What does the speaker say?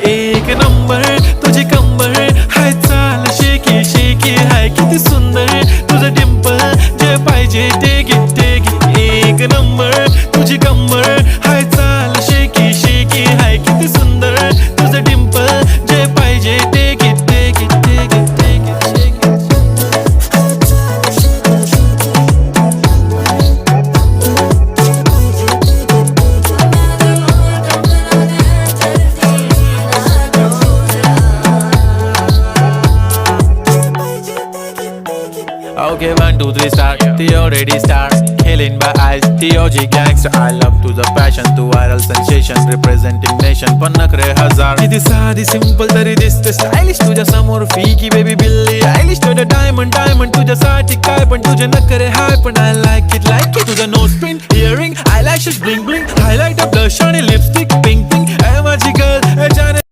एक नंबर तुझी कंबर हाय, चाल शेकी शेकी हाय, किती सुंदर तुझं डिंपल, जे पाहिजे ते घे. एक नंबर तुझी कंबर हाय, चाल शेकी शेकी हाय, किती सुंदर तुझं डिंपल, जे पाहिजे ते घे. Okay, 1, 2, 3 start. The already start. Killing by eyes. The OG gangster. I love to the passion, to viral sensation, representing nation. पण नखरे हजार. किती साधी simple तरी दिसते stylish तुझ्या समोर फीकी baby बिल्ली आयलिश. तुझं diamond तुझ्यासाठी काय पण तुझे नखरे हाय, पण I like it. तुझं nose pin, earring, eyelashes bling bling, highlighter, blush आणि lipstick pink.